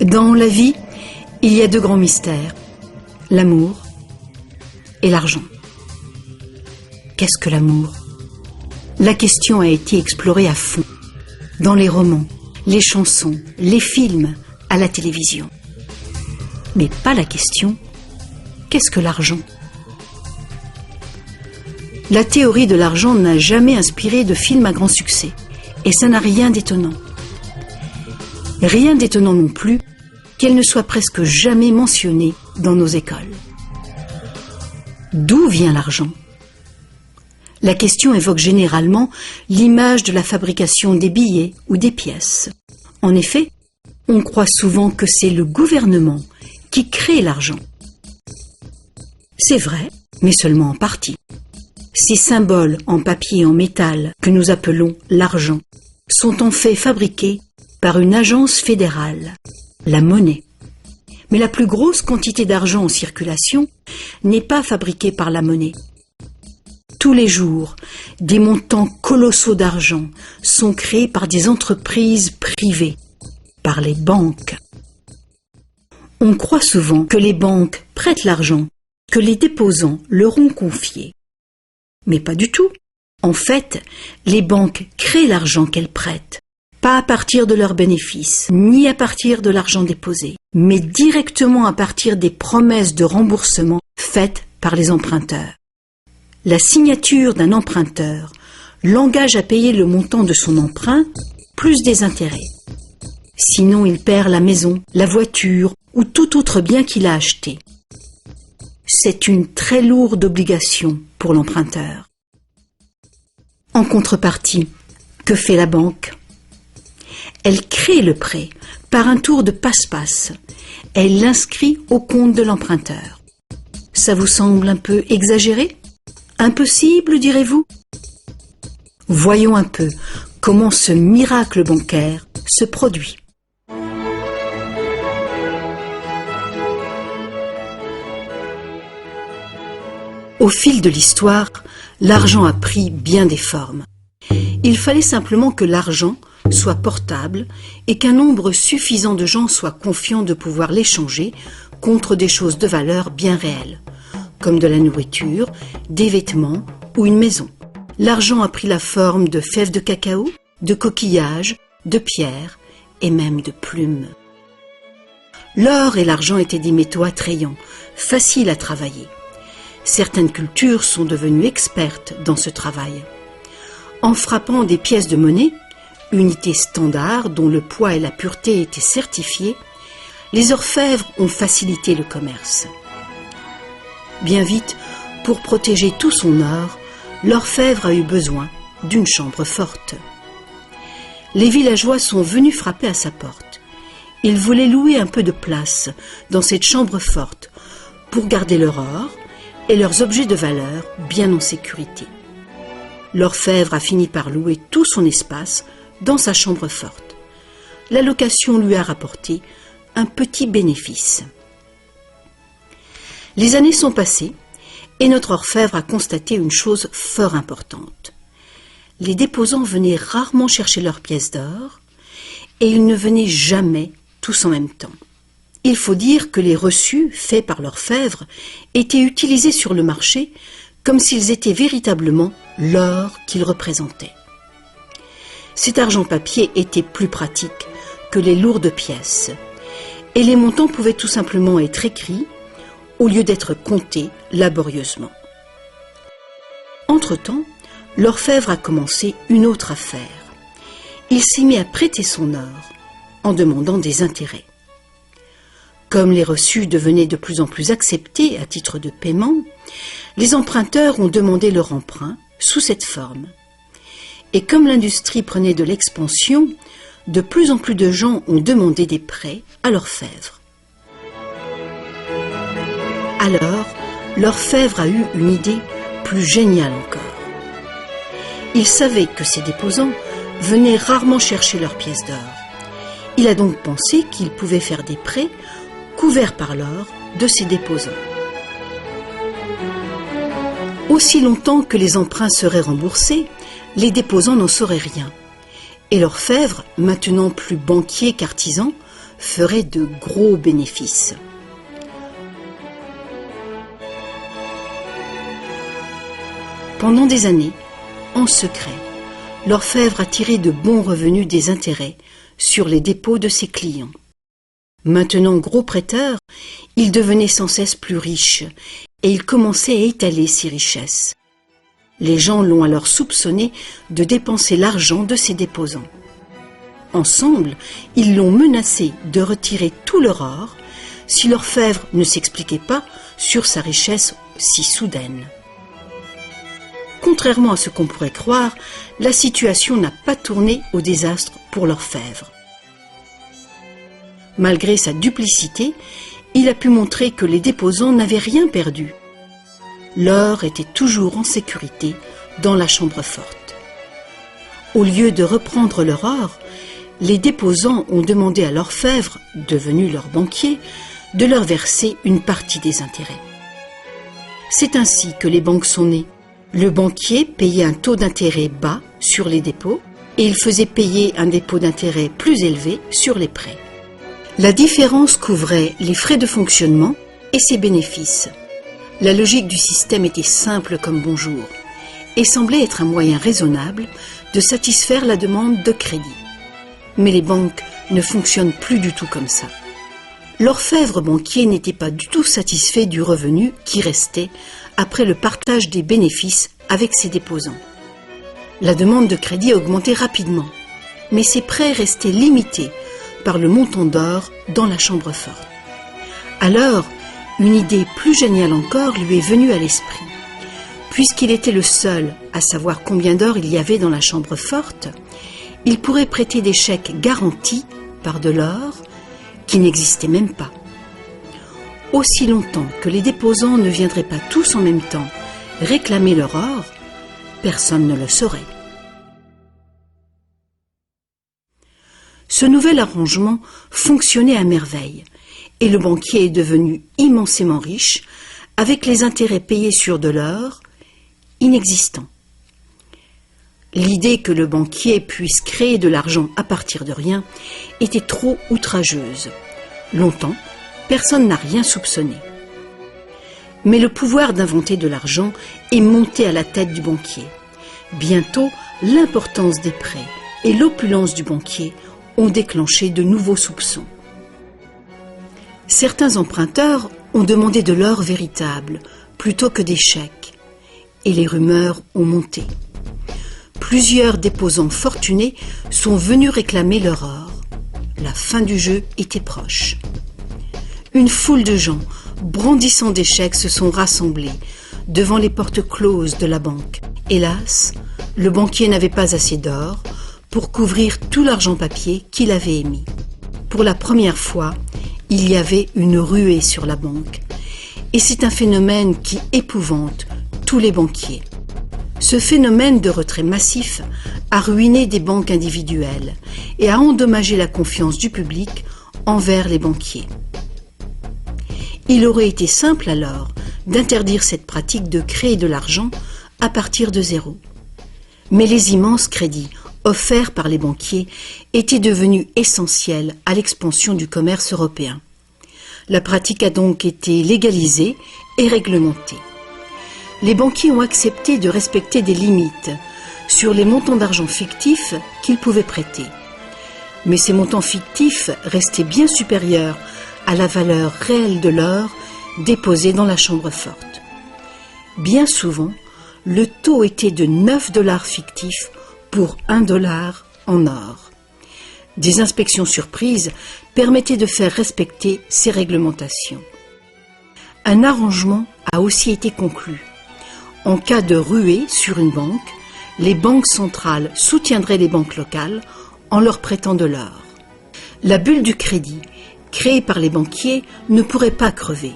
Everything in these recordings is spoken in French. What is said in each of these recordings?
Dans la vie, il y a deux grands mystères, l'amour et l'argent. Qu'est-ce que l'amour? La question a été explorée à fond, dans les romans, les chansons, les films, à la télévision. Mais pas la question, qu'est-ce que l'argent? La théorie de l'argent n'a jamais inspiré de film à grand succès, et ça n'a rien d'étonnant. Rien d'étonnant non plus qu'elle ne soit presque jamais mentionnée dans nos écoles. D'où vient l'argent? La question évoque généralement l'image de la fabrication des billets ou des pièces. En effet, on croit souvent que c'est le gouvernement qui crée l'argent. C'est vrai, mais seulement en partie. Ces symboles en papier et en métal que nous appelons l'argent sont en fait fabriqués par une agence fédérale, la monnaie. Mais la plus grosse quantité d'argent en circulation n'est pas fabriquée par la monnaie. Tous les jours, des montants colossaux d'argent sont créés par des entreprises privées, par les banques. On croit souvent que les banques prêtent l'argent que les déposants leur ont confié. Mais pas du tout. En fait, les banques créent l'argent qu'elles prêtent, pas à partir de leurs bénéfices, ni à partir de l'argent déposé, mais directement à partir des promesses de remboursement faites par les emprunteurs. La signature d'un emprunteur l'engage à payer le montant de son emprunt plus des intérêts. Sinon, il perd la maison, la voiture ou tout autre bien qu'il a acheté. C'est une très lourde obligation pour l'emprunteur. En contrepartie, que fait la banque? Elle crée le prêt par un tour de passe-passe. Elle l'inscrit au compte de l'emprunteur. Ça vous semble un peu exagéré? Impossible, direz-vous? Voyons un peu comment ce miracle bancaire se produit. Au fil de l'histoire, l'argent a pris bien des formes. Il fallait simplement que l'argent soit portable et qu'un nombre suffisant de gens soient confiants de pouvoir l'échanger contre des choses de valeur bien réelles, comme de la nourriture, des vêtements ou une maison. L'argent a pris la forme de fèves de cacao, de coquillages, de pierres et même de plumes. L'or et l'argent étaient des métaux attrayants, faciles à travailler. Certaines cultures sont devenues expertes dans ce travail. En frappant des pièces de monnaie, unité standard dont le poids et la pureté étaient certifiés, les orfèvres ont facilité le commerce. Bien vite, pour protéger tout son or, l'orfèvre a eu besoin d'une chambre forte. Les villageois sont venus frapper à sa porte. Ils voulaient louer un peu de place dans cette chambre forte pour garder leur or et leurs objets de valeur bien en sécurité. L'orfèvre a fini par louer tout son espace dans sa chambre forte. La location lui a rapporté un petit bénéfice. Les années sont passées et notre orfèvre a constaté une chose fort importante. Les déposants venaient rarement chercher leurs pièces d'or et ils ne venaient jamais tous en même temps. Il faut dire que les reçus faits par l'orfèvre étaient utilisés sur le marché comme s'ils étaient véritablement l'or qu'ils représentaient. Cet argent papier était plus pratique que les lourdes pièces et les montants pouvaient tout simplement être écrits au lieu d'être comptés laborieusement. Entre-temps, l'orfèvre a commencé une autre affaire. Il s'est mis à prêter son or en demandant des intérêts. Comme les reçus devenaient de plus en plus acceptés à titre de paiement, les emprunteurs ont demandé leur emprunt sous cette forme. Et comme l'industrie prenait de l'expansion, de plus en plus de gens ont demandé des prêts à l'orfèvre. Alors, l'orfèvre a eu une idée plus géniale encore. Il savait que ces déposants venaient rarement chercher leurs pièces d'or. Il a donc pensé qu'il pouvait faire des prêts couverts par l'or de ces déposants. Aussi longtemps que les emprunts seraient remboursés, les déposants n'en sauraient rien. Et l'orfèvre, maintenant plus banquier qu'artisan, feraient de gros bénéfices. Pendant des années, en secret, l'orfèvre a tiré de bons revenus des intérêts sur les dépôts de ses clients. Maintenant gros prêteur, il devenait sans cesse plus riche et il commençait à étaler ses richesses. Les gens l'ont alors soupçonné de dépenser l'argent de ses déposants. Ensemble, ils l'ont menacé de retirer tout leur or si l'orfèvre ne s'expliquait pas sur sa richesse si soudaine. Contrairement à ce qu'on pourrait croire, la situation n'a pas tourné au désastre pour l'orfèvre. Malgré sa duplicité, il a pu montrer que les déposants n'avaient rien perdu. L'or était toujours en sécurité dans la chambre forte. Au lieu de reprendre leur or, les déposants ont demandé à l'orfèvre, devenu leur banquier, de leur verser une partie des intérêts. C'est ainsi que les banques sont nées. Le banquier payait un taux d'intérêt bas sur les dépôts et il faisait payer un dépôt d'intérêt plus élevé sur les prêts. La différence couvrait les frais de fonctionnement et ses bénéfices. La logique du système était simple comme bonjour et semblait être un moyen raisonnable de satisfaire la demande de crédit. Mais les banques ne fonctionnent plus du tout comme ça. L'orfèvre banquier n'était pas du tout satisfait du revenu qui restait après le partage des bénéfices avec ses déposants. La demande de crédit a augmenté rapidement, mais ses prêts restaient limités par le montant d'or dans la chambre forte. Alors, une idée plus géniale encore lui est venue à l'esprit. Puisqu'il était le seul à savoir combien d'or il y avait dans la chambre forte, il pourrait prêter des chèques garantis par de l'or qui n'existait même pas. Aussi longtemps que les déposants ne viendraient pas tous en même temps réclamer leur or, personne ne le saurait. Ce nouvel arrangement fonctionnait à merveille et le banquier est devenu immensément riche avec les intérêts payés sur de l'or inexistant. L'idée que le banquier puisse créer de l'argent à partir de rien était trop outrageuse. Longtemps, personne n'a rien soupçonné. Mais le pouvoir d'inventer de l'argent est monté à la tête du banquier. Bientôt, l'importance des prêts et l'opulence du banquier ont déclenché de nouveaux soupçons. Certains emprunteurs ont demandé de l'or véritable plutôt que des chèques, et les rumeurs ont monté. Plusieurs déposants fortunés sont venus réclamer leur or. La fin du jeu était proche. Une foule de gens, brandissant des chèques, se sont rassemblés devant les portes closes de la banque. Hélas, le banquier n'avait pas assez d'or pour couvrir tout l'argent papier qu'il avait émis. Pour la première fois, il y avait une ruée sur la banque. Et c'est un phénomène qui épouvante tous les banquiers. Ce phénomène de retrait massif a ruiné des banques individuelles et a endommagé la confiance du public envers les banquiers. Il aurait été simple alors d'interdire cette pratique de créer de l'argent à partir de zéro. Mais les immenses crédits offerts par les banquiers étaient devenus essentiels à l'expansion du commerce européen. La pratique a donc été légalisée et réglementée. Les banquiers ont accepté de respecter des limites sur les montants d'argent fictifs qu'ils pouvaient prêter. Mais ces montants fictifs restaient bien supérieurs à la valeur réelle de l'or déposé dans la chambre forte. Bien souvent, le taux était de 9 $ fictifs pour 1 $ en or. Des inspections surprises permettaient de faire respecter ces réglementations. Un arrangement a aussi été conclu. En cas de ruée sur une banque, les banques centrales soutiendraient les banques locales en leur prêtant de l'or. La bulle du crédit, créée par les banquiers, ne pourrait pas crever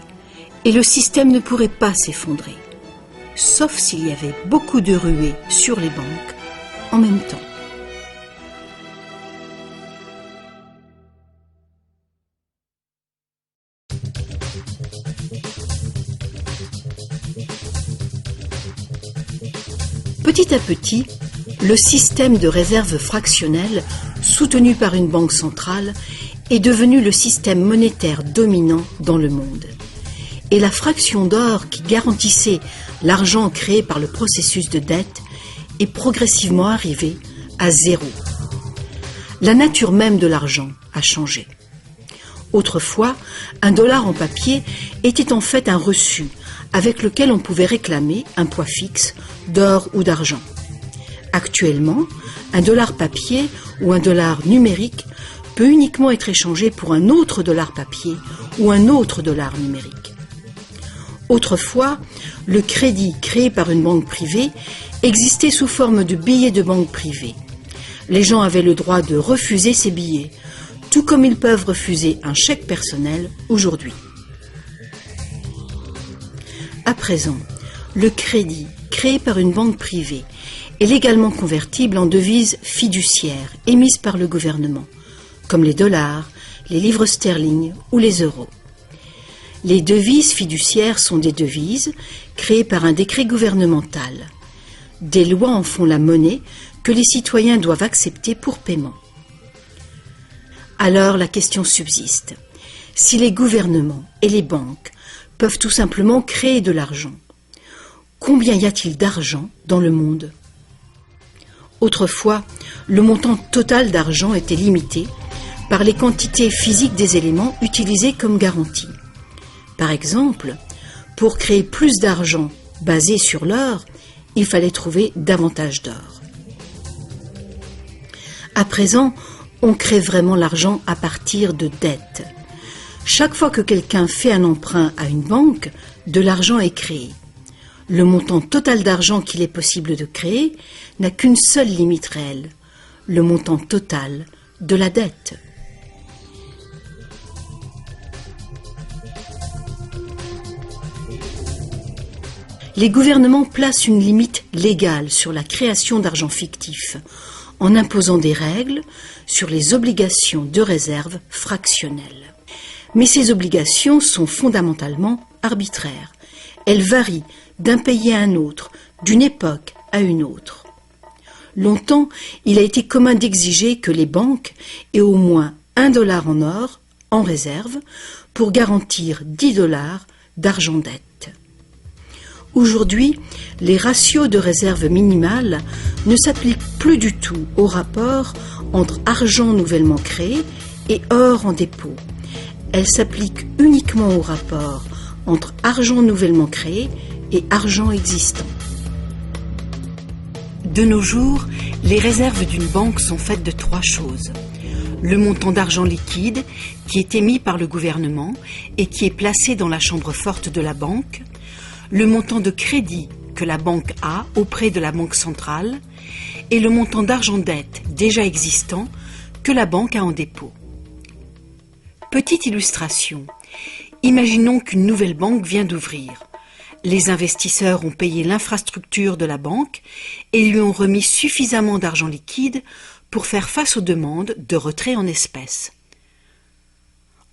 et le système ne pourrait pas s'effondrer, sauf s'il y avait beaucoup de ruées sur les banques en même temps. Petit à petit, le système de réserve fractionnelle, soutenu par une banque centrale, est devenu le système monétaire dominant dans le monde. Et la fraction d'or qui garantissait l'argent créé par le processus de dette est progressivement arrivée à zéro. La nature même de l'argent a changé. Autrefois, un dollar en papier était en fait un reçu avec lequel on pouvait réclamer un poids fixe d'or ou d'argent. Actuellement, un dollar papier ou un dollar numérique peut uniquement être échangé pour un autre dollar papier ou un autre dollar numérique. Autrefois, le crédit créé par une banque privée existait sous forme de billets de banque privée. Les gens avaient le droit de refuser ces billets, tout comme ils peuvent refuser un chèque personnel aujourd'hui. À présent, le crédit créé par une banque privée est légalement convertible en devises fiduciaires émises par le gouvernement, comme les dollars, les livres sterling ou les euros. Les devises fiduciaires sont des devises créées par un décret gouvernemental. Des lois en font la monnaie que les citoyens doivent accepter pour paiement. Alors la question subsiste. Si les gouvernements et les banques peuvent tout simplement créer de l'argent, combien y a-t-il d'argent dans le monde ? Autrefois, le montant total d'argent était limité par les quantités physiques des éléments utilisés comme garantie. Par exemple, pour créer plus d'argent basé sur l'or, il fallait trouver davantage d'or. À présent, on crée vraiment l'argent à partir de dettes. Chaque fois que quelqu'un fait un emprunt à une banque, de l'argent est créé. Le montant total d'argent qu'il est possible de créer n'a qu'une seule limite réelle, le montant total de la dette. Les gouvernements placent une limite légale sur la création d'argent fictif, en imposant des règles sur les obligations de réserve fractionnelles. Mais ces obligations sont fondamentalement arbitraires. Elles varient d'un pays à un autre, d'une époque à une autre. Longtemps, il a été commun d'exiger que les banques aient au moins $1 en or, en réserve, pour garantir $10 d'argent dette. Aujourd'hui, les ratios de réserve minimale ne s'appliquent plus du tout au rapport entre argent nouvellement créé et or en dépôt. Elles s'appliquent uniquement au rapport entre argent nouvellement créé et argent existant. De nos jours, les réserves d'une banque sont faites de 3 choses. Le montant d'argent liquide qui est émis par le gouvernement et qui est placé dans la chambre forte de la banque, le montant de crédit que la banque a auprès de la banque centrale et le montant d'argent dette déjà existant que la banque a en dépôt. Petite illustration, imaginons qu'une nouvelle banque vient d'ouvrir. Les investisseurs ont payé l'infrastructure de la banque et lui ont remis suffisamment d'argent liquide pour faire face aux demandes de retrait en espèces.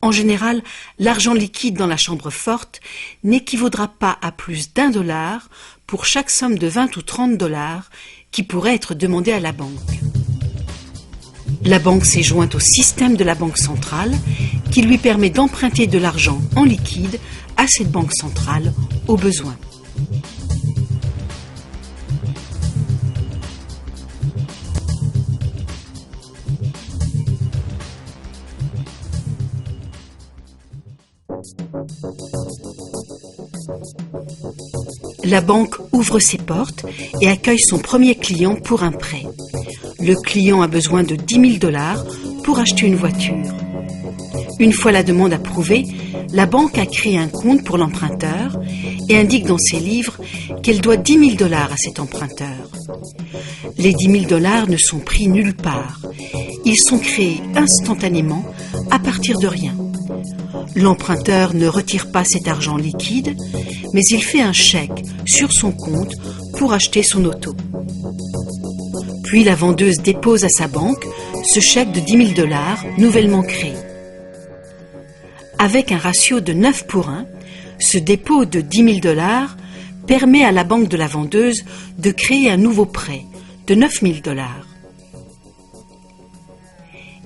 En général, l'argent liquide dans la chambre forte n'équivaudra pas à plus d'$1 pour chaque somme de 20 ou 30 $ qui pourrait être demandée à la banque. La banque s'est jointe au système de la banque centrale qui lui permet d'emprunter de l'argent en liquide à cette banque centrale au besoin. La banque ouvre ses portes et accueille son premier client pour un prêt. Le client a besoin de 10 000 $ pour acheter une voiture. Une fois la demande approuvée, la banque a créé un compte pour l'emprunteur et indique dans ses livres qu'elle doit 10 000 $ à cet emprunteur. Les 10 000 $ ne sont pris nulle part. Ils sont créés instantanément à partir de rien. L'emprunteur ne retire pas cet argent liquide, mais il fait un chèque sur son compte pour acheter son auto. Puis la vendeuse dépose à sa banque ce chèque de 10 000 $ nouvellement créé. Avec un ratio de 9:1, ce dépôt de 10 000 $ permet à la banque de la vendeuse de créer un nouveau prêt de 9 000 $.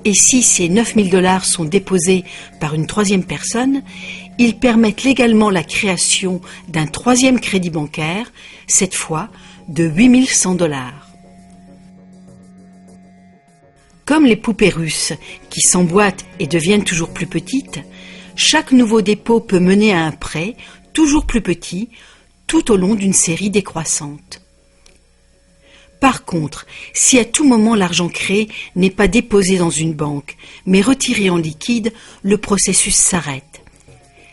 Et si ces 9 000 $ sont déposés par une troisième personne, ils permettent légalement la création d'un troisième crédit bancaire, cette fois de 8 100 $. Comme les poupées russes qui s'emboîtent et deviennent toujours plus petites, chaque nouveau dépôt peut mener à un prêt toujours plus petit tout au long d'une série décroissante. Par contre, si à tout moment l'argent créé n'est pas déposé dans une banque, mais retiré en liquide, le processus s'arrête.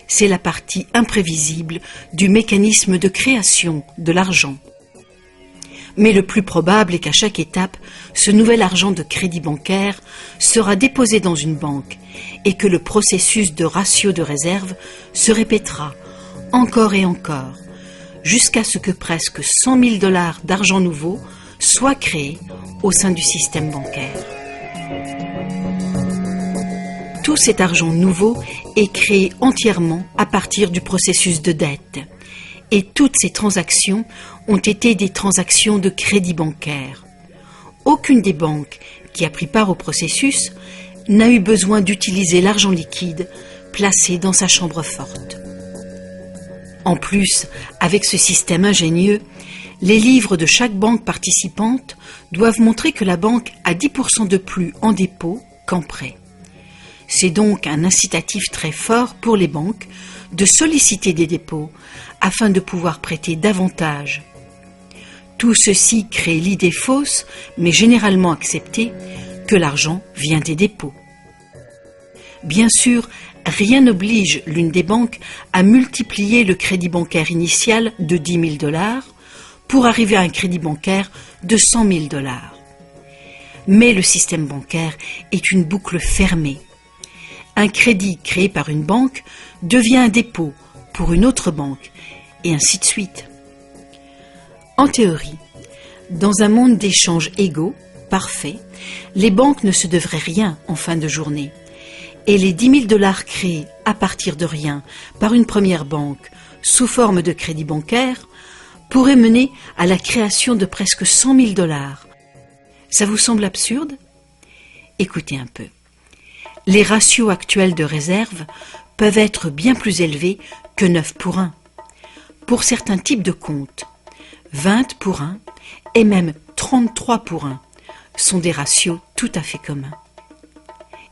C'est la partie imprévisible du mécanisme de création de l'argent. Mais le plus probable est qu'à chaque étape, ce nouvel argent de crédit bancaire sera déposé dans une banque et que le processus de ratio de réserve se répétera encore et encore, jusqu'à ce que presque 100 000 $ d'argent nouveau soit créé au sein du système bancaire. Tout cet argent nouveau est créé entièrement à partir du processus de dette. Et toutes ces transactions ont été des transactions de crédit bancaire. Aucune des banques qui a pris part au processus n'a eu besoin d'utiliser l'argent liquide placé dans sa chambre forte. En plus, avec ce système ingénieux, les livres de chaque banque participante doivent montrer que la banque a 10% de plus en dépôt qu'en prêt. C'est donc un incitatif très fort pour les banques de solliciter des dépôts afin de pouvoir prêter davantage. Tout ceci crée l'idée fausse, mais généralement acceptée, que l'argent vient des dépôts. Bien sûr, rien n'oblige l'une des banques à multiplier le crédit bancaire initial de 10 000 $ pour arriver à un crédit bancaire de 100 000 $. Mais le système bancaire est une boucle fermée. Un crédit créé par une banque devient un dépôt pour une autre banque, et ainsi de suite. En théorie, dans un monde d'échanges égaux, parfait, les banques ne se devraient rien en fin de journée. Et les 10 000 $ créés à partir de rien par une première banque sous forme de crédit bancaire pourraient mener à la création de presque 100 000 $. Ça vous semble absurde? Écoutez un peu. Les ratios actuels de réserve peuvent être bien plus élevés que 9 pour 1. Pour certains types de comptes, 20 pour 1 et même 33 pour 1 sont des ratios tout à fait communs.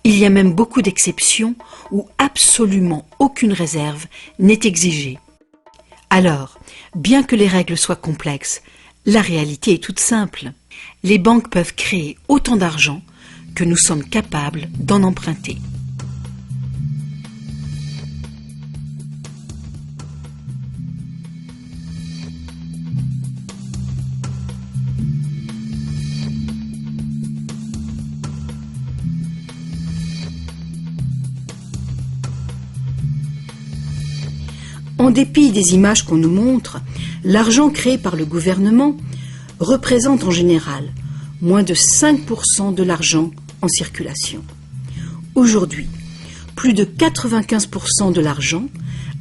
Il y a même beaucoup d'exceptions où absolument aucune réserve n'est exigée. Alors, bien que les règles soient complexes, la réalité est toute simple. Les banques peuvent créer autant d'argent que nous sommes capables d'en emprunter. En dépit des images qu'on nous montre, l'argent créé par le gouvernement représente en général moins de 5% de l'argent en circulation. Aujourd'hui, plus de 95% de l'argent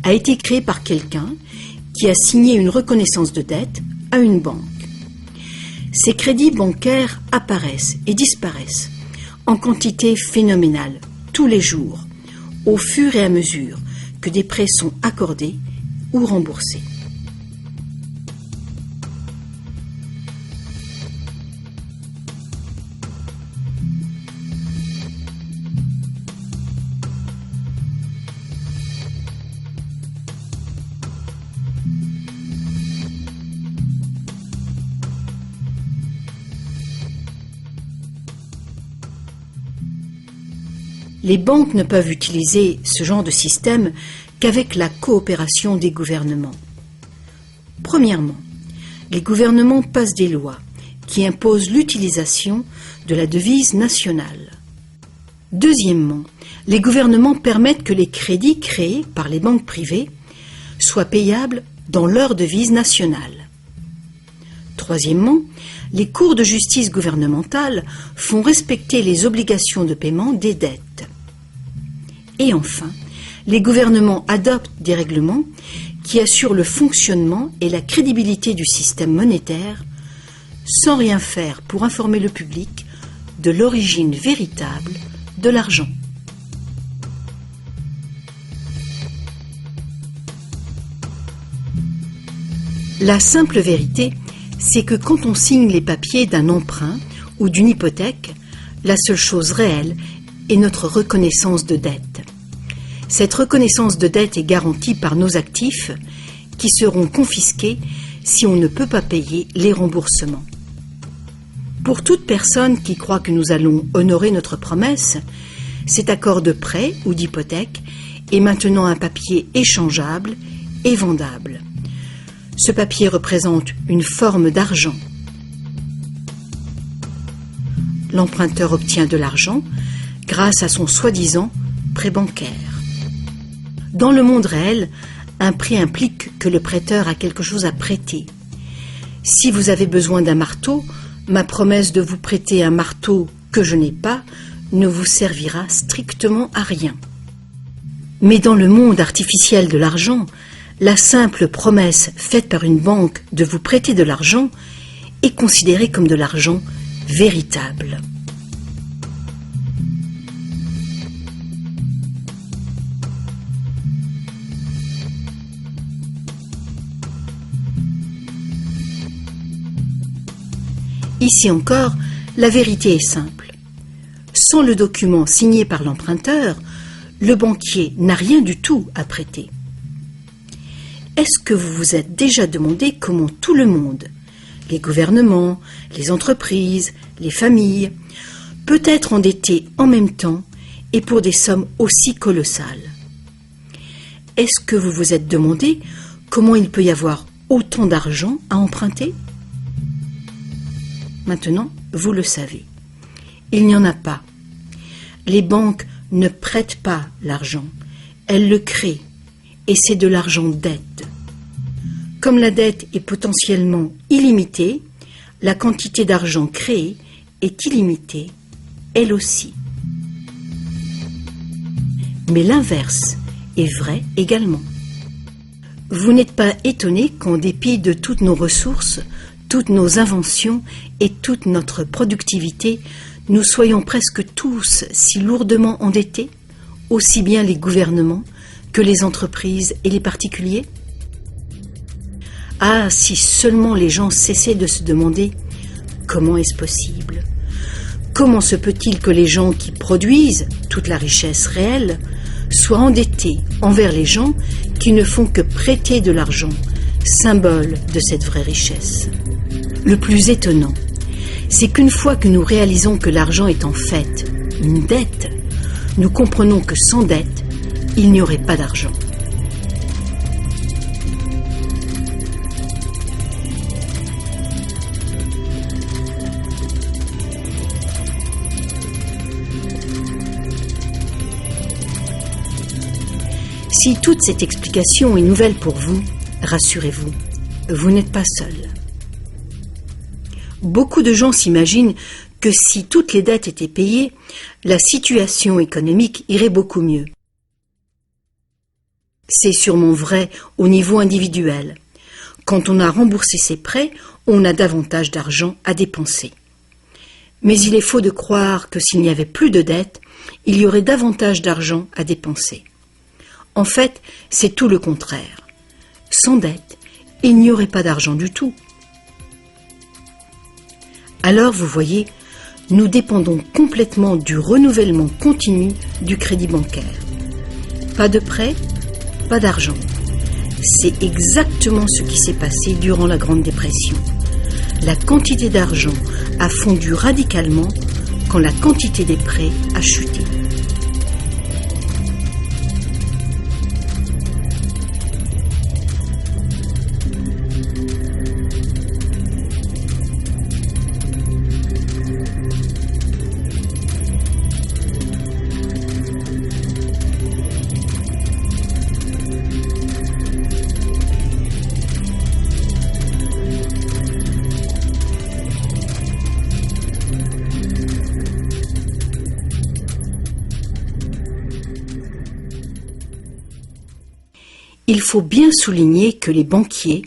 a été créé par quelqu'un qui a signé une reconnaissance de dette à une banque. Ces crédits bancaires apparaissent et disparaissent en quantité phénoménale tous les jours, au fur et à mesure que des prêts sont accordés ou remboursés. Les banques ne peuvent utiliser ce genre de système qu'avec la coopération des gouvernements. Premièrement, les gouvernements passent des lois qui imposent l'utilisation de la devise nationale. Deuxièmement, les gouvernements permettent que les crédits créés par les banques privées soient payables dans leur devise nationale. Troisièmement, les cours de justice gouvernementales font respecter les obligations de paiement des dettes. Et enfin, les gouvernements adoptent des règlements qui assurent le fonctionnement et la crédibilité du système monétaire sans rien faire pour informer le public de l'origine véritable de l'argent. La simple vérité, c'est que quand on signe les papiers d'un emprunt ou d'une hypothèque, la seule chose réelle est notre reconnaissance de dette. Cette reconnaissance de dette est garantie par nos actifs qui seront confisqués si on ne peut pas payer les remboursements. Pour toute personne qui croit que nous allons honorer notre promesse, cet accord de prêt ou d'hypothèque est maintenant un papier échangeable et vendable. Ce papier représente une forme d'argent. L'emprunteur obtient de l'argent grâce à son soi-disant prêt bancaire. Dans le monde réel, un prêt implique que le prêteur a quelque chose à prêter. Si vous avez besoin d'un marteau, ma promesse de vous prêter un marteau que je n'ai pas ne vous servira strictement à rien. Mais dans le monde artificiel de l'argent, la simple promesse faite par une banque de vous prêter de l'argent est considérée comme de l'argent véritable. Ici encore, la vérité est simple. Sans le document signé par l'emprunteur, le banquier n'a rien du tout à prêter. Est-ce que vous vous êtes déjà demandé comment tout le monde, les gouvernements, les entreprises, les familles, peut être endetté en même temps et pour des sommes aussi colossales? Est-ce que vous vous êtes demandé comment il peut y avoir autant d'argent à emprunter? Maintenant, vous le savez. Il n'y en a pas. Les banques ne prêtent pas l'argent. Elles le créent. Et c'est de l'argent dette. Comme la dette est potentiellement illimitée, la quantité d'argent créée est illimitée, elle aussi. Mais l'inverse est vrai également. Vous n'êtes pas étonné qu'en dépit de toutes nos ressources, toutes nos inventions et toute notre productivité, nous soyons presque tous si lourdement endettés, aussi bien les gouvernements que les entreprises et les particuliers? Ah, si seulement les gens cessaient de se demander comment est-ce possible? Comment se peut-il que les gens qui produisent toute la richesse réelle soient endettés envers les gens qui ne font que prêter de l'argent, symbole de cette vraie richesse? Le plus étonnant, c'est qu'une fois que nous réalisons que l'argent est en fait une dette, nous comprenons que sans dette, il n'y aurait pas d'argent. Si toute cette explication est nouvelle pour vous, rassurez-vous, vous n'êtes pas seul. Beaucoup de gens s'imaginent que si toutes les dettes étaient payées, la situation économique irait beaucoup mieux. C'est sûrement vrai au niveau individuel. Quand on a remboursé ses prêts, on a davantage d'argent à dépenser. Mais il est faux de croire que s'il n'y avait plus de dettes, il y aurait davantage d'argent à dépenser. En fait, c'est tout le contraire. Sans dette, il n'y aurait pas d'argent du tout. Alors, vous voyez, nous dépendons complètement du renouvellement continu du crédit bancaire. Pas de prêt, pas d'argent. C'est exactement ce qui s'est passé durant la Grande Dépression. La quantité d'argent a fondu radicalement quand la quantité des prêts a chuté. Il faut bien souligner que les banquiers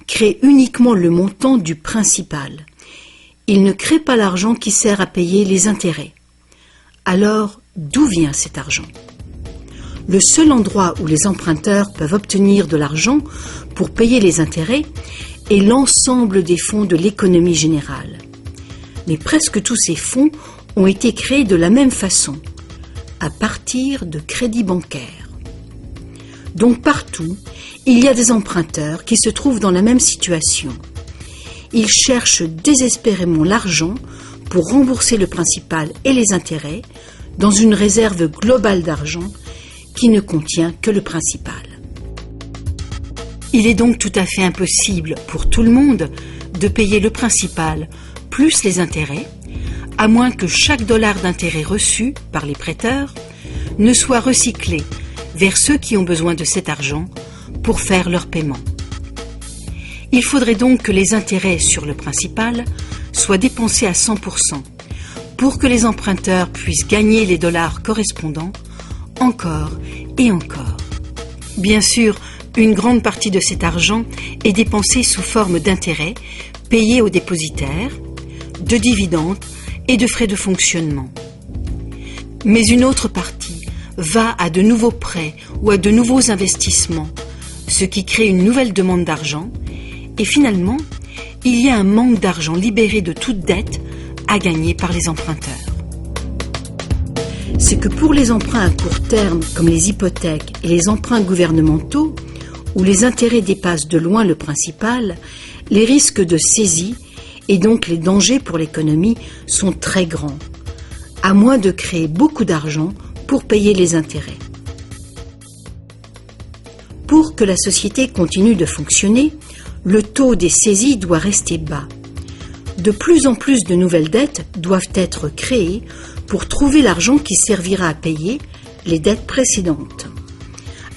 créent uniquement le montant du principal. Ils ne créent pas l'argent qui sert à payer les intérêts. Alors, d'où vient cet argent. Le seul endroit où les emprunteurs peuvent obtenir de l'argent pour payer les intérêts est l'ensemble des fonds de l'économie générale. Mais presque tous ces fonds ont été créés de la même façon, à partir de crédits bancaires. Donc partout, il y a des emprunteurs qui se trouvent dans la même situation. Ils cherchent désespérément l'argent pour rembourser le principal et les intérêts dans une réserve globale d'argent qui ne contient que le principal. Il est donc tout à fait impossible pour tout le monde de payer le principal plus les intérêts, à moins que chaque dollar d'intérêt reçu par les prêteurs ne soit recyclé vers ceux qui ont besoin de cet argent pour faire leur paiement. Il faudrait donc que les intérêts sur le principal soient dépensés à 100% pour que les emprunteurs puissent gagner les dollars correspondants encore et encore. Bien sûr, une grande partie de cet argent est dépensée sous forme d'intérêts payés aux dépositaires, de dividendes et de frais de fonctionnement. Mais une autre partie va à de nouveaux prêts ou à de nouveaux investissements, ce qui crée une nouvelle demande d'argent, et finalement, il y a un manque d'argent libéré de toute dette à gagner par les emprunteurs. C'est que pour les emprunts à court terme, comme les hypothèques et les emprunts gouvernementaux, où les intérêts dépassent de loin le principal, les risques de saisie et donc les dangers pour l'économie sont très grands, à moins de créer beaucoup d'argent pour payer les intérêts. Pour que la société continue de fonctionner, le taux des saisies doit rester bas. De plus en plus de nouvelles dettes doivent être créées pour trouver l'argent qui servira à payer les dettes précédentes.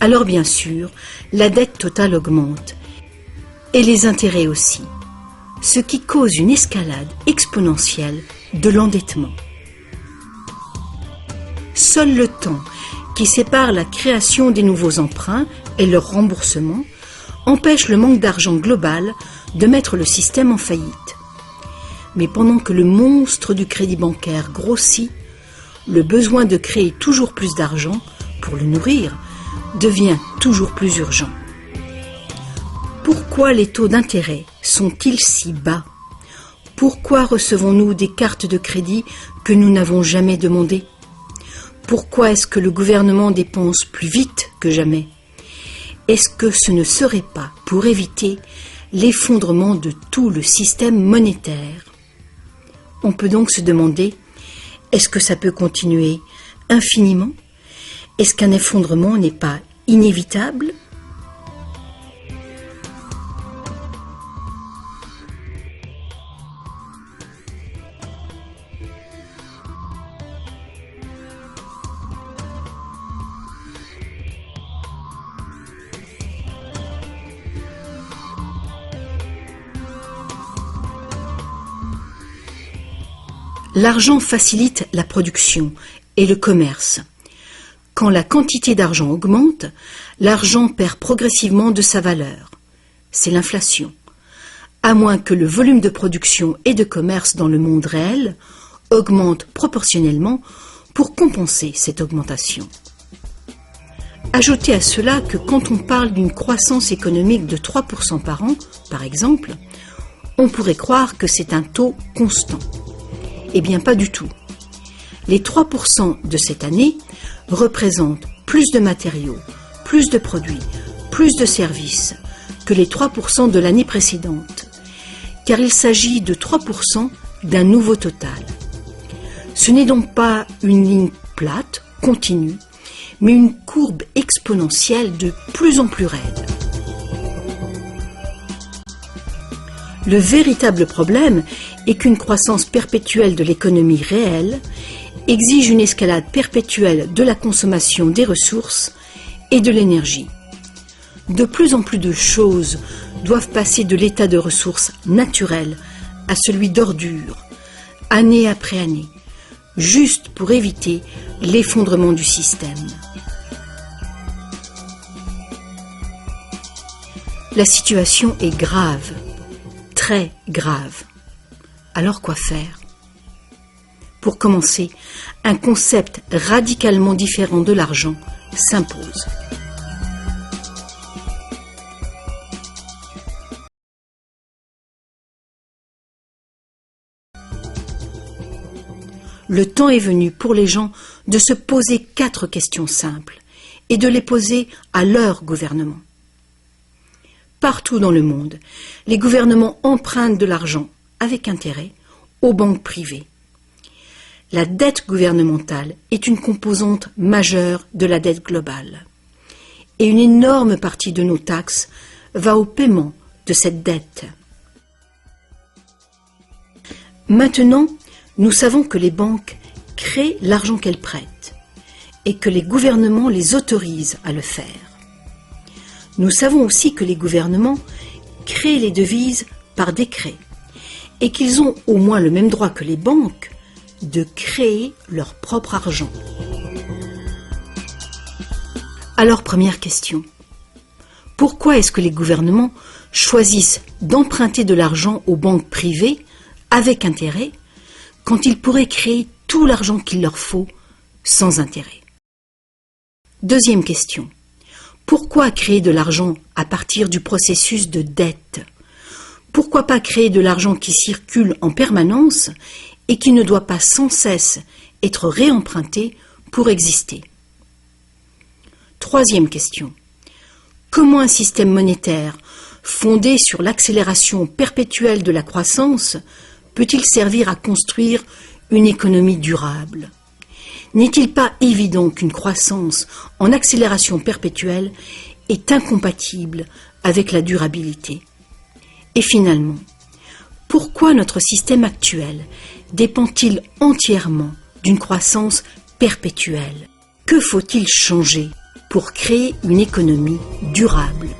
Alors bien sûr, la dette totale augmente, et les intérêts aussi, ce qui cause une escalade exponentielle de l'endettement. Seul le temps qui sépare la création des nouveaux emprunts et leur remboursement empêche le manque d'argent global de mettre le système en faillite. Mais pendant que le monstre du crédit bancaire grossit, le besoin de créer toujours plus d'argent pour le nourrir devient toujours plus urgent. Pourquoi les taux d'intérêt sont-ils si bas? Pourquoi recevons-nous des cartes de crédit que nous n'avons jamais demandées? Pourquoi est-ce que le gouvernement dépense plus vite que jamais? Est-ce que ce ne serait pas pour éviter l'effondrement de tout le système monétaire? On peut donc se demander, est-ce que ça peut continuer infiniment? Est-ce qu'un effondrement n'est pas inévitable? L'argent facilite la production et le commerce. Quand la quantité d'argent augmente, l'argent perd progressivement de sa valeur. C'est l'inflation. À moins que le volume de production et de commerce dans le monde réel augmente proportionnellement pour compenser cette augmentation. Ajoutez à cela que quand on parle d'une croissance économique de 3% par an, par exemple, on pourrait croire que c'est un taux constant. Eh bien, pas du tout. Les 3% de cette année représentent plus de matériaux, plus de produits, plus de services que les 3% de l'année précédente, car il s'agit de 3% d'un nouveau total. Ce n'est donc pas une ligne plate, continue, mais une courbe exponentielle de plus en plus raide. Le véritable problème est qu'une croissance perpétuelle de l'économie réelle exige une escalade perpétuelle de la consommation des ressources et de l'énergie. De plus en plus de choses doivent passer de l'état de ressources naturelles à celui d'ordures, année après année, juste pour éviter l'effondrement du système. La situation est grave, très grave. Alors quoi faire? Pour commencer, un concept radicalement différent de l'argent s'impose. Le temps est venu pour les gens de se poser 4 questions simples et de les poser à leur gouvernement. Partout dans le monde, les gouvernements empruntent de l'argent avec intérêt aux banques privées. La dette gouvernementale est une composante majeure de la dette globale. Et une énorme partie de nos taxes va au paiement de cette dette. Maintenant, nous savons que les banques créent l'argent qu'elles prêtent et que les gouvernements les autorisent à le faire. Nous savons aussi que les gouvernements créent les devises par décret et qu'ils ont au moins le même droit que les banques de créer leur propre argent. Alors, première question. Pourquoi est-ce que les gouvernements choisissent d'emprunter de l'argent aux banques privées avec intérêt quand ils pourraient créer tout l'argent qu'il leur faut sans intérêt? Deuxième question. Pourquoi créer de l'argent à partir du processus de dette? Pourquoi pas créer de l'argent qui circule en permanence et qui ne doit pas sans cesse être réemprunté pour exister? Troisième question. Comment un système monétaire fondé sur l'accélération perpétuelle de la croissance peut-il servir à construire une économie durable? N'est-il pas évident qu'une croissance en accélération perpétuelle est incompatible avec la durabilité? Et finalement, pourquoi notre système actuel dépend-il entièrement d'une croissance perpétuelle? Que faut-il changer pour créer une économie durable?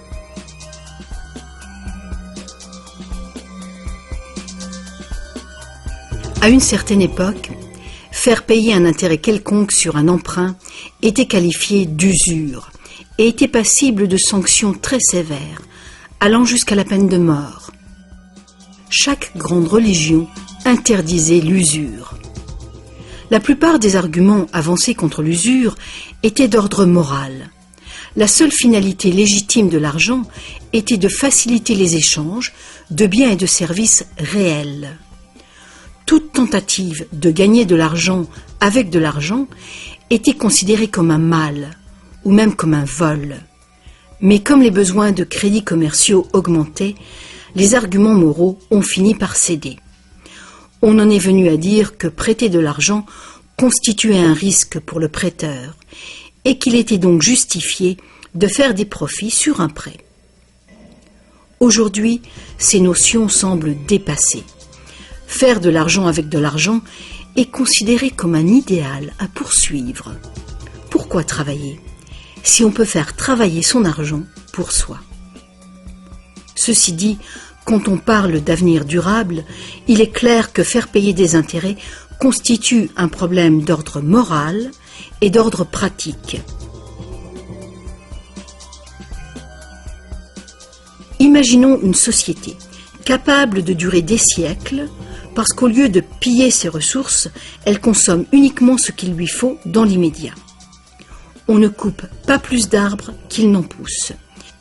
À une certaine époque, faire payer un intérêt quelconque sur un emprunt était qualifié d'usure et était passible de sanctions très sévères, allant jusqu'à la peine de mort. Chaque grande religion interdisait l'usure. La plupart des arguments avancés contre l'usure étaient d'ordre moral. La seule finalité légitime de l'argent était de faciliter les échanges de biens et de services réels. Toute tentative de gagner de l'argent avec de l'argent était considérée comme un mal, ou même comme un vol. Mais comme les besoins de crédits commerciaux augmentaient, les arguments moraux ont fini par céder. On en est venu à dire que prêter de l'argent constituait un risque pour le prêteur, et qu'il était donc justifié de faire des profits sur un prêt. Aujourd'hui, ces notions semblent dépassées. Faire de l'argent avec de l'argent est considéré comme un idéal à poursuivre. Pourquoi travailler si on peut faire travailler son argent pour soi? Ceci dit, quand on parle d'avenir durable, il est clair que faire payer des intérêts constitue un problème d'ordre moral et d'ordre pratique. Imaginons une société capable de durer des siècles parce qu'au lieu de piller ses ressources, elle consomme uniquement ce qu'il lui faut dans l'immédiat. On ne coupe pas plus d'arbres qu'il n'en pousse.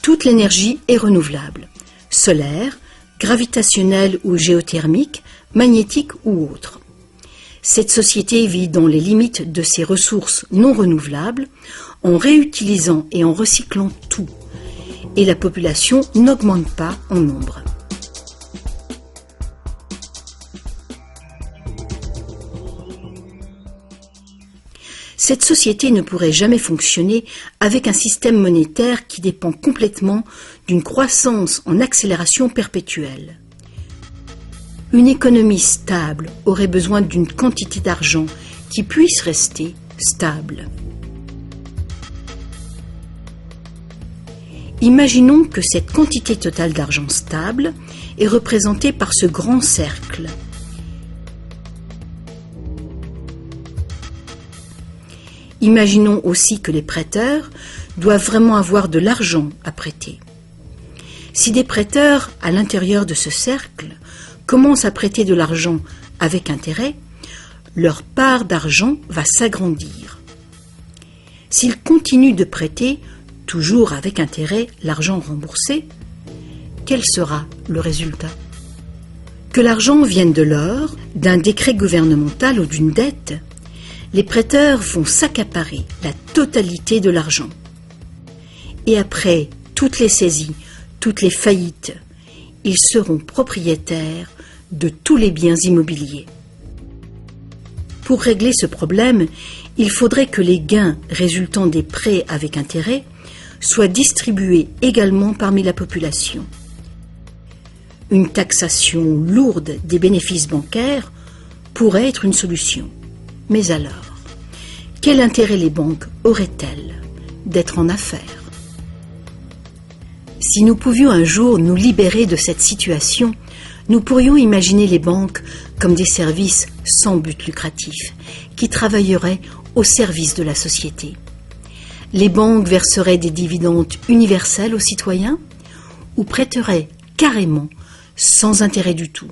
Toute l'énergie est renouvelable, solaire, gravitationnelle ou géothermique, magnétique ou autre. Cette société vit dans les limites de ses ressources non renouvelables, en réutilisant et en recyclant tout. Et la population n'augmente pas en nombre. Cette société ne pourrait jamais fonctionner avec un système monétaire qui dépend complètement d'une croissance en accélération perpétuelle. Une économie stable aurait besoin d'une quantité d'argent qui puisse rester stable. Imaginons que cette quantité totale d'argent stable est représentée par ce grand cercle. Imaginons aussi que les prêteurs doivent vraiment avoir de l'argent à prêter. Si des prêteurs, à l'intérieur de ce cercle, commencent à prêter de l'argent avec intérêt, leur part d'argent va s'agrandir. S'ils continuent de prêter, toujours avec intérêt, l'argent remboursé, quel sera le résultat? Que l'argent vienne de l'or, d'un décret gouvernemental ou d'une dette, les prêteurs vont s'accaparer la totalité de l'argent. Et après toutes les saisies, toutes les faillites, ils seront propriétaires de tous les biens immobiliers. Pour régler ce problème, il faudrait que les gains résultant des prêts avec intérêt soient distribués également parmi la population. Une taxation lourde des bénéfices bancaires pourrait être une solution. Mais alors, quel intérêt les banques auraient-elles d'être en affaires? Si nous pouvions un jour nous libérer de cette situation, nous pourrions imaginer les banques comme des services sans but lucratif, qui travailleraient au service de la société. Les banques verseraient des dividendes universels aux citoyens ou prêteraient carrément sans intérêt du tout.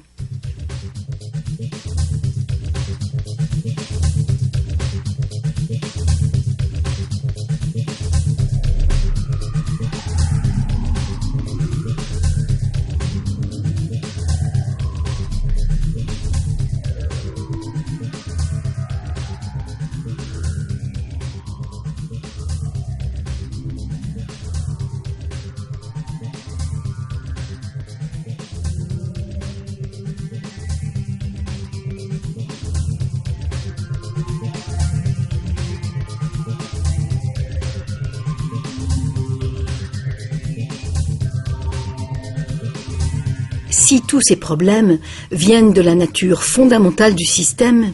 Si tous ces problèmes viennent de la nature fondamentale du système,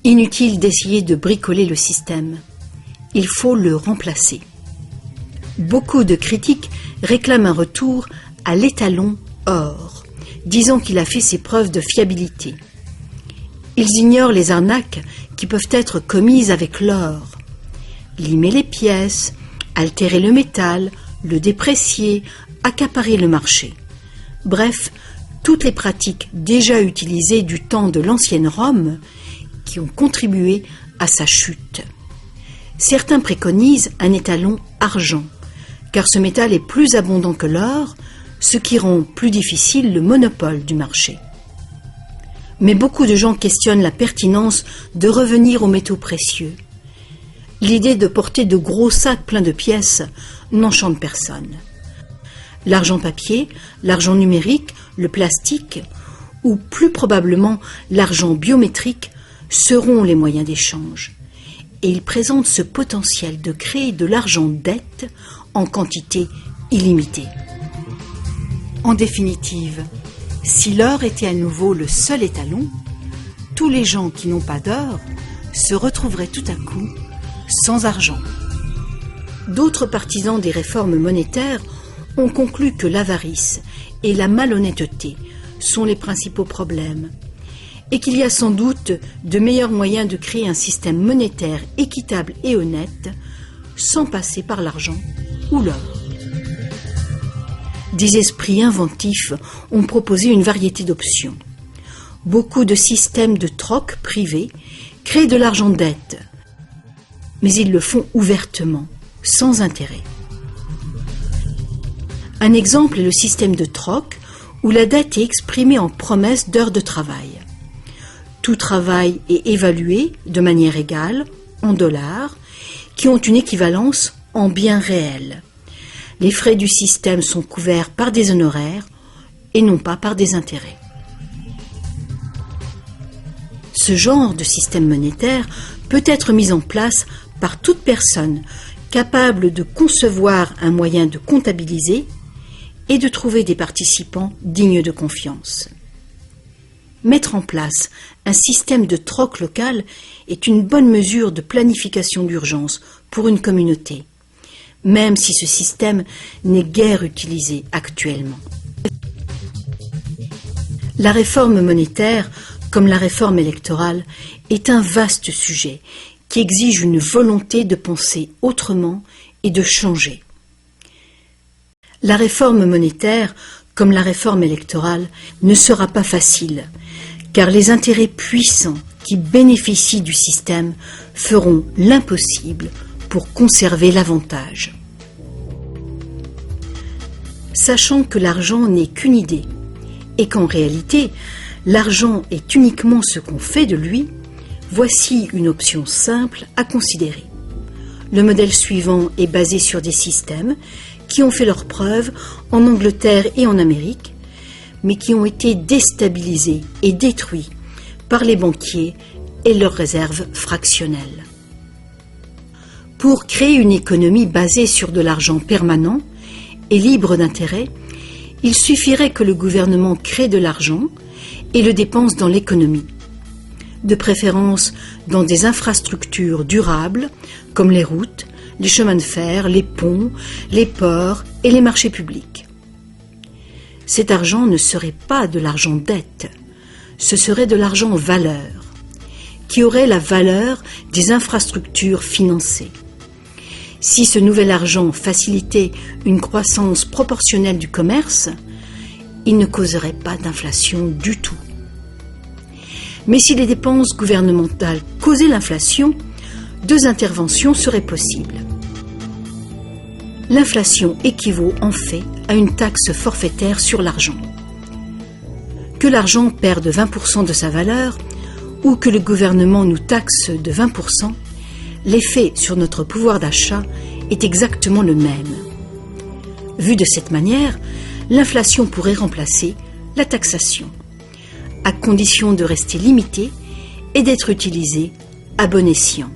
inutile d'essayer de bricoler le système. Il faut le remplacer. Beaucoup de critiques réclament un retour à l'étalon or, disant qu'il a fait ses preuves de fiabilité. Ils ignorent les arnaques qui peuvent être commises avec l'or. Limer les pièces, altérer le métal, le déprécier, accaparer le marché. Bref, toutes les pratiques déjà utilisées du temps de l'ancienne Rome qui ont contribué à sa chute. Certains préconisent un étalon argent, car ce métal est plus abondant que l'or, ce qui rend plus difficile le monopole du marché. Mais beaucoup de gens questionnent la pertinence de revenir aux métaux précieux. L'idée de porter de gros sacs pleins de pièces n'enchante personne. L'argent papier, l'argent numérique, le plastique, ou plus probablement l'argent biométrique, seront les moyens d'échange. Et ils présentent ce potentiel de créer de l'argent dette en quantité illimitée. En définitive, si l'or était à nouveau le seul étalon, tous les gens qui n'ont pas d'or se retrouveraient tout à coup sans argent. D'autres partisans des réformes monétaires ont conclu que l'avarice et la malhonnêteté sont les principaux problèmes et qu'il y a sans doute de meilleurs moyens de créer un système monétaire équitable et honnête sans passer par l'argent ou l'or. Des esprits inventifs ont proposé une variété d'options. Beaucoup de systèmes de troc privés créent de l'argent dette, mais ils le font ouvertement, sans intérêt. Un exemple est le système de troc où la dette est exprimée en promesse d'heures de travail. Tout travail est évalué de manière égale, en dollars, qui ont une équivalence en biens réels. Les frais du système sont couverts par des honoraires et non pas par des intérêts. Ce genre de système monétaire peut être mis en place par toute personne capable de concevoir un moyen de comptabiliser et de trouver des participants dignes de confiance. Mettre en place un système de troc local est une bonne mesure de planification d'urgence pour une communauté, même si ce système n'est guère utilisé actuellement. La réforme monétaire, comme la réforme électorale, est un vaste sujet qui exige une volonté de penser autrement et de changer. La réforme monétaire, comme la réforme électorale, ne sera pas facile, car les intérêts puissants qui bénéficient du système feront l'impossible pour conserver l'avantage. Sachant que l'argent n'est qu'une idée et qu'en réalité, l'argent est uniquement ce qu'on fait de lui, voici une option simple à considérer. Le modèle suivant est basé sur des systèmes qui ont fait leurs preuves en Angleterre et en Amérique, mais qui ont été déstabilisés et détruits par les banquiers et leurs réserves fractionnelles. Pour créer une économie basée sur de l'argent permanent et libre d'intérêt, il suffirait que le gouvernement crée de l'argent et le dépense dans l'économie, de préférence dans des infrastructures durables comme les routes, les chemins de fer, les ponts, les ports et les marchés publics. Cet argent ne serait pas de l'argent dette, ce serait de l'argent valeur, qui aurait la valeur des infrastructures financées. Si ce nouvel argent facilitait une croissance proportionnelle du commerce, il ne causerait pas d'inflation du tout. Mais si les dépenses gouvernementales causaient l'inflation, deux interventions seraient possibles. L'inflation équivaut en fait à une taxe forfaitaire sur l'argent. Que l'argent perde 20% de sa valeur ou que le gouvernement nous taxe de 20%, l'effet sur notre pouvoir d'achat est exactement le même. Vu de cette manière, l'inflation pourrait remplacer la taxation, à condition de rester limitée et d'être utilisée à bon escient.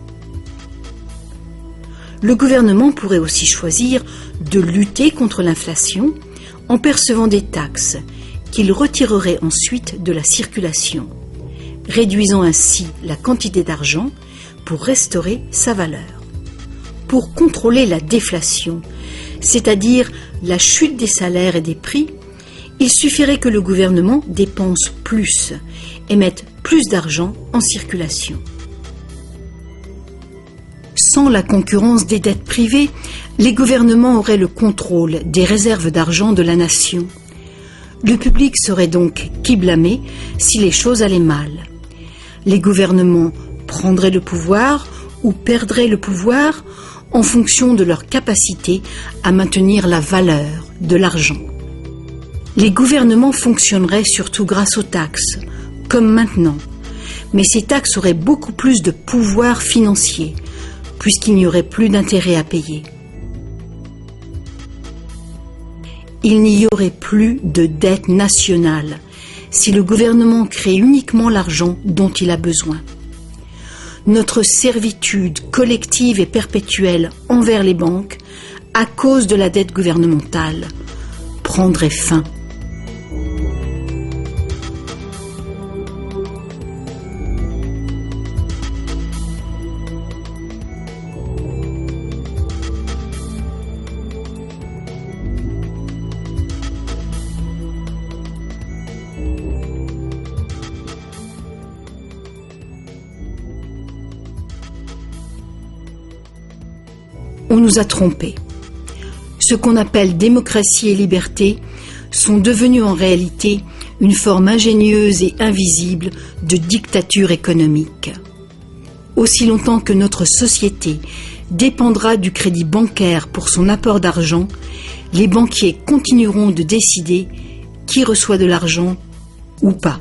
Le gouvernement pourrait aussi choisir de lutter contre l'inflation en percevant des taxes qu'il retirerait ensuite de la circulation, réduisant ainsi la quantité d'argent pour restaurer sa valeur. Pour contrôler la déflation, c'est-à-dire la chute des salaires et des prix, il suffirait que le gouvernement dépense plus et mette plus d'argent en circulation. Sans la concurrence des dettes privées, les gouvernements auraient le contrôle des réserves d'argent de la nation. Le public serait donc qui blâmer si les choses allaient mal. Les gouvernements prendraient le pouvoir ou perdraient le pouvoir en fonction de leur capacité à maintenir la valeur de l'argent. Les gouvernements fonctionneraient surtout grâce aux taxes, comme maintenant, mais ces taxes auraient beaucoup plus de pouvoir financier, puisqu'il n'y aurait plus d'intérêt à payer. Il n'y aurait plus de dette nationale si le gouvernement crée uniquement l'argent dont il a besoin. Notre servitude collective et perpétuelle envers les banques, à cause de la dette gouvernementale, prendrait fin. On nous a trompés. Ce qu'on appelle démocratie et liberté sont devenus en réalité une forme ingénieuse et invisible de dictature économique. Aussi longtemps que notre société dépendra du crédit bancaire pour son apport d'argent, les banquiers continueront de décider qui reçoit de l'argent ou pas.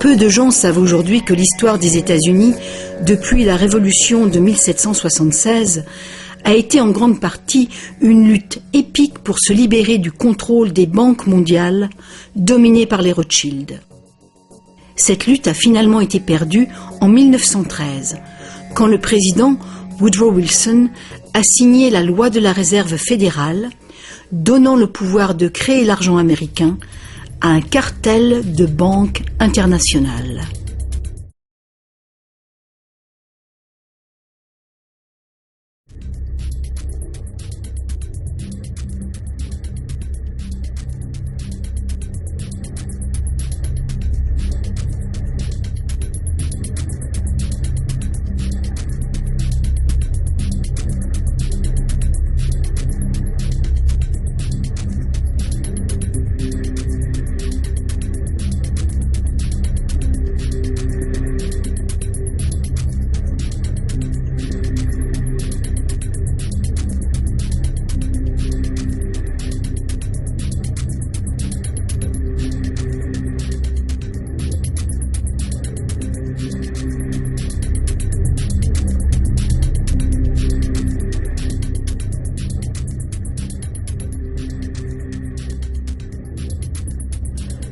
Peu de gens savent aujourd'hui que l'histoire des États-Unis, depuis la Révolution de 1776, a été en grande partie une lutte épique pour se libérer du contrôle des banques mondiales dominées par les Rothschild. Cette lutte a finalement été perdue en 1913, quand le président Woodrow Wilson a signé la loi de la réserve fédérale, donnant le pouvoir de créer l'argent américain à un cartel de banques internationales.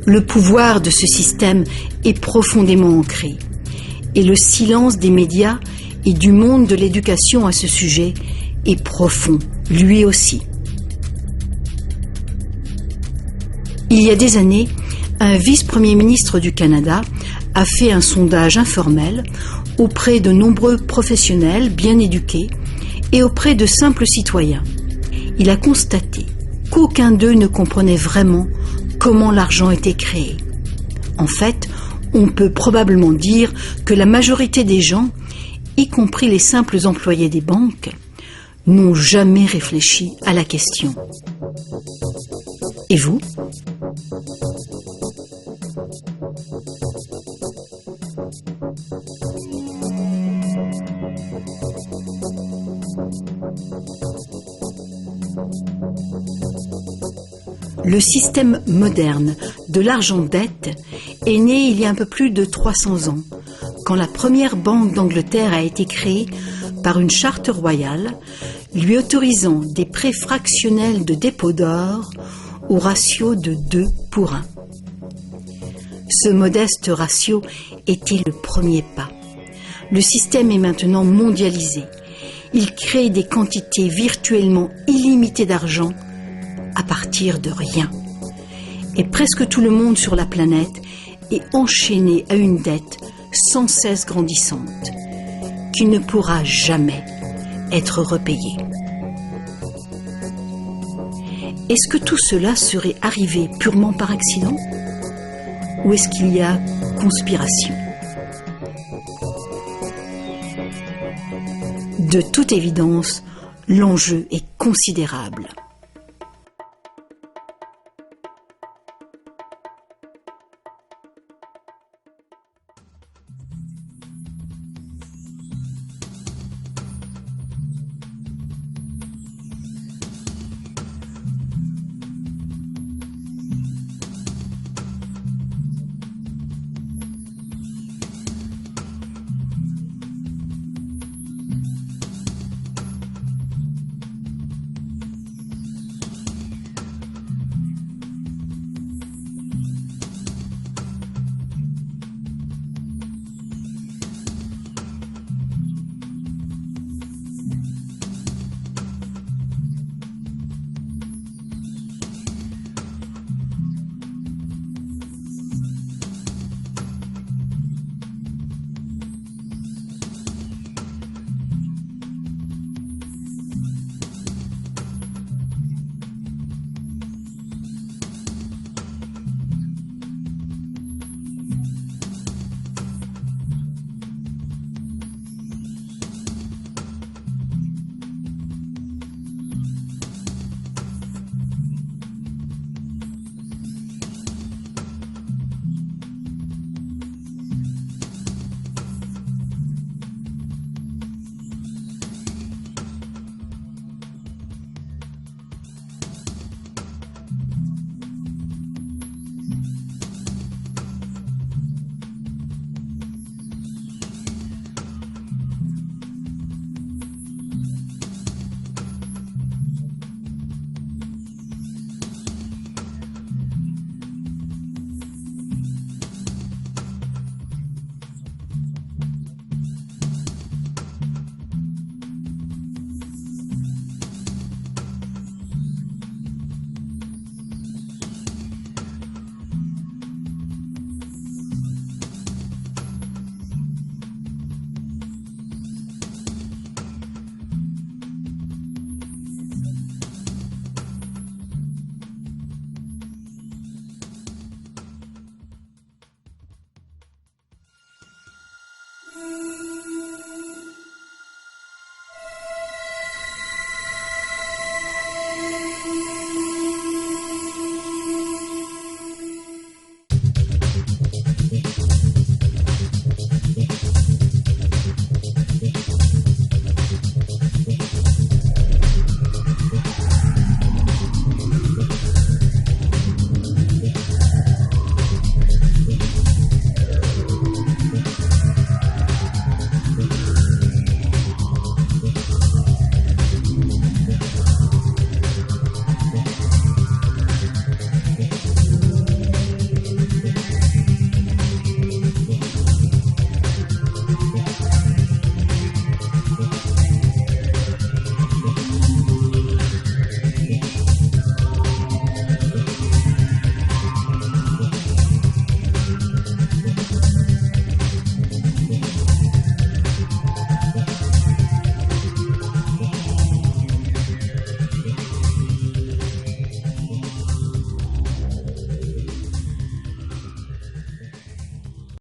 Le pouvoir de ce système est profondément ancré, et le silence des médias et du monde de l'éducation à ce sujet est profond, lui aussi. Il y a des années, un vice-premier ministre du Canada a fait un sondage informel auprès de nombreux professionnels bien éduqués et auprès de simples citoyens. Il a constaté qu'aucun d'eux ne comprenait vraiment comment l'argent était créé. En fait, on peut probablement dire que la majorité des gens, y compris les simples employés des banques, n'ont jamais réfléchi à la question. Et vous ? Le système moderne de l'argent-dette est né il y a un peu plus de 300 ans, quand la première banque d'Angleterre a été créée par une charte royale, lui autorisant des prêts fractionnels de dépôt d'or au ratio de 2 pour 1. Ce modeste ratio était le premier pas. Le système est maintenant mondialisé. Il crée des quantités virtuellement illimitées d'argent à partir de rien. Et presque tout le monde sur la planète est enchaîné à une dette sans cesse grandissante, qui ne pourra jamais être repayée. Est-ce que tout cela serait arrivé purement par accident? Ou est-ce qu'il y a conspiration? De toute évidence, l'enjeu est considérable.